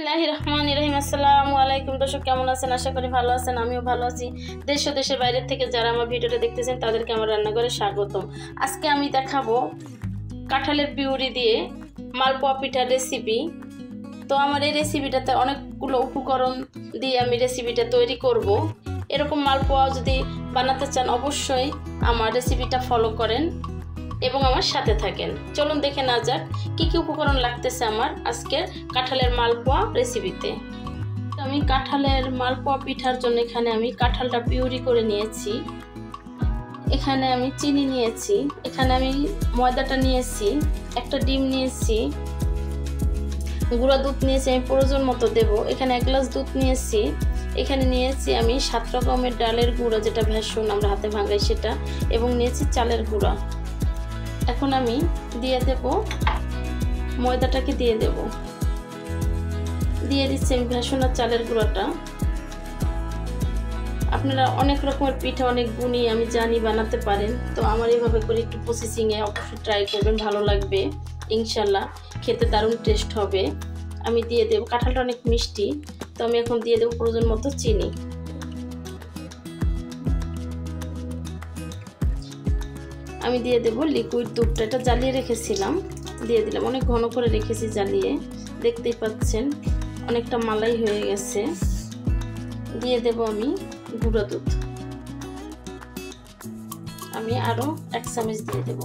বিসমিল্লাহির রহমানির রহিম। আসসালামু আলাইকুম দর্শক, কেমন আছেন? আশা করি ভালো আছেন। আমিও ভালো আছি। দেশ ও দেশের বাইরে থেকে যারা আমার ভিডিওটা দেখতেছেন তাদেরকে আমার রান্নাঘরে স্বাগতম। আজকে আমি দেখাবো কাঁঠালের পিউরি দিয়ে মালপোয়া পিঠার রেসিপি। তো আমার এই রেসিপিটাতে অনেকগুলো উপকরণ দিয়ে আমি রেসিপিটা তৈরি করব। এরকম মালপোয়া যদি বানাতে চান অবশ্যই আমার রেসিপিটা ফলো করেন এবং আমার সাথে থাকেন। চলুন দেখে না যাক কি কি উপকরণ লাগতেছে আমার আজকের কাঁঠালের মালপোয়া রেসিপিতে। আমি কাঁঠালের মালপোয়া পিঠার জন্য এখানে আমি কাঁঠালটা পিউরি করে নিয়েছি। এখানে আমি চিনি নিয়েছি, এখানে আমি ময়দাটা নিয়েছি, একটা ডিম নিয়েছি, গুঁড়া দুধ নিয়েছি আমি প্রয়োজন মতো দেব। এখানে 1 গ্লাস দুধ নিয়েছি। এখানে নিয়েছি আমি 7 রকমের ডালের গুঁড়া, যেটা ভেষণ আমরা হাতে ভাঙাই সেটা, এবং নিয়েছি চালের গুঁড়া। এখন আমি দিয়ে দেব, ময়দাটাকে দিয়ে দেব, দিয়ে দিচ্ছি আমি ভেষণ আর চালের গুঁড়াটা। আপনারা অনেক রকমের পিঠা অনেক গুণী আমি জানি বানাতে পারেন, তো আমার এইভাবে করে একটু প্রসেসিংয়ে অবশ্যই ট্রাই করবেন, ভালো লাগবে ইনশাল্লাহ, খেতে দারুণ টেস্ট হবে। আমি দিয়ে দেব, কাঁঠালটা অনেক মিষ্টি, তো আমি এখন দিয়ে দেব প্রয়োজন মতো চিনি। আমি দিয়ে দেব লিকুইড দুধটা, এটা জ্বালিয়ে রেখেছিলাম, দিয়ে দিলাম। অনেক ঘন করে রেখেছি জ্বালিয়ে, দেখতেই পাচ্ছেন অনেকটা মালাই হয়ে গেছে। দিয়ে দেব আমি গুঁড়া দুধ, আমি আরো 1 চামচ দিয়ে দেব।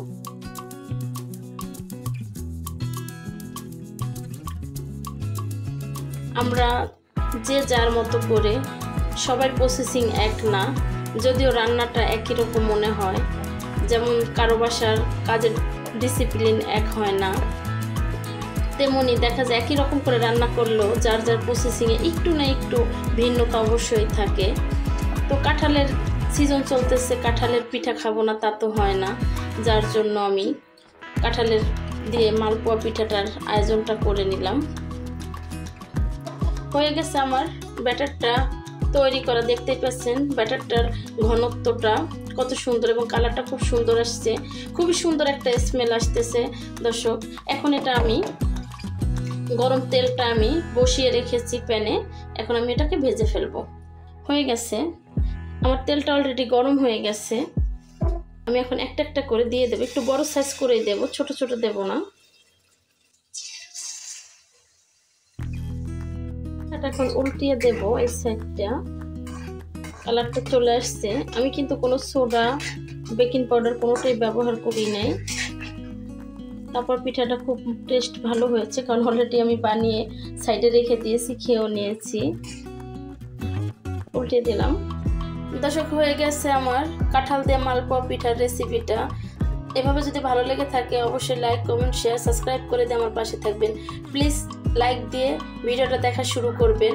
আমরা যে যার মতো করে, সবার প্রসেসিং এক না, যদিও রান্নাটা একই রকম মনে হয়, যেমন কারো বাসার কাজের ডিসিপ্লিন এক হয় না, তেমনি দেখা যায় একই রকম করে রান্না করলেও যার যার প্রসেসিংয়ে একটু না একটু ভিন্নতা অবশ্যই থাকে। তো কাঁঠালের সিজন চলতেছে, কাঁঠালের পিঠা খাবো না তা তো হয় না, যার জন্য আমি কাঁঠালের দিয়ে মালপোয়া পিঠাটার আয়োজনটা করে নিলাম। হয়ে গেছে আমার ব্যাটারটা তৈরি করা, দেখতেই পাচ্ছেন ব্যাটারটার ঘনত্বটা কত সুন্দর এবং কালারটা খুব সুন্দর আসছে, খুবই সুন্দর একটা স্মেল আসতেছে দর্শক। এখন এটা আমি গরম তেলটা আমি বসিয়ে রেখেছি প্যানে, এখন আমি এটাকে ভেজে ফেলবো। হয়ে গেছে আমার তেলটা অলরেডি গরম হয়ে গেছে। আমি এখন একটা একটা করে দিয়ে দেবো, একটু বড় সাইজ করেই দেব, ছোট ছোট দেব না। এটা এখন উল্টিয়ে দেব এই সাইডটা, কালারটা চলে আসছে। আমি কিন্তু কোনো সোডা বেকিং পাউডার কোনোটাই ব্যবহার করি নাই। তারপর পিঠাটা খুব টেস্ট ভালো হয়েছে, কারণ অলরেডি আমি বানিয়ে সাইডে রেখে দিয়েছি, খেয়েও নিয়েছি। উল্টে দিলাম। দর্শক, হয়ে গেছে আমার কাঁঠাল দিয়ে মালপোয়া পিঠার রেসিপিটা। এভাবে যদি ভালো লেগে থাকে অবশ্যই লাইক, কমেন্ট, শেয়ার, সাবস্ক্রাইব করে দিয়ে আমার পাশে থাকবেন। প্লিজ লাইক দিয়ে ভিডিওটা দেখা শুরু করবেন।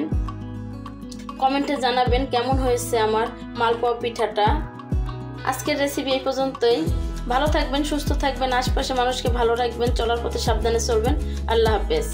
কমেন্টে জানাবেন কেমন হয়েছে আমার মালপোয়া পিঠাটা। আজকের রেসিপি এই পর্যন্তই। ভালো থাকবেন, সুস্থ থাকবেন, আশপাশে মানুষকে ভালো রাখবেন, চলার পথে সাবধানে চলবেন। আল্লাহ হাফেজ।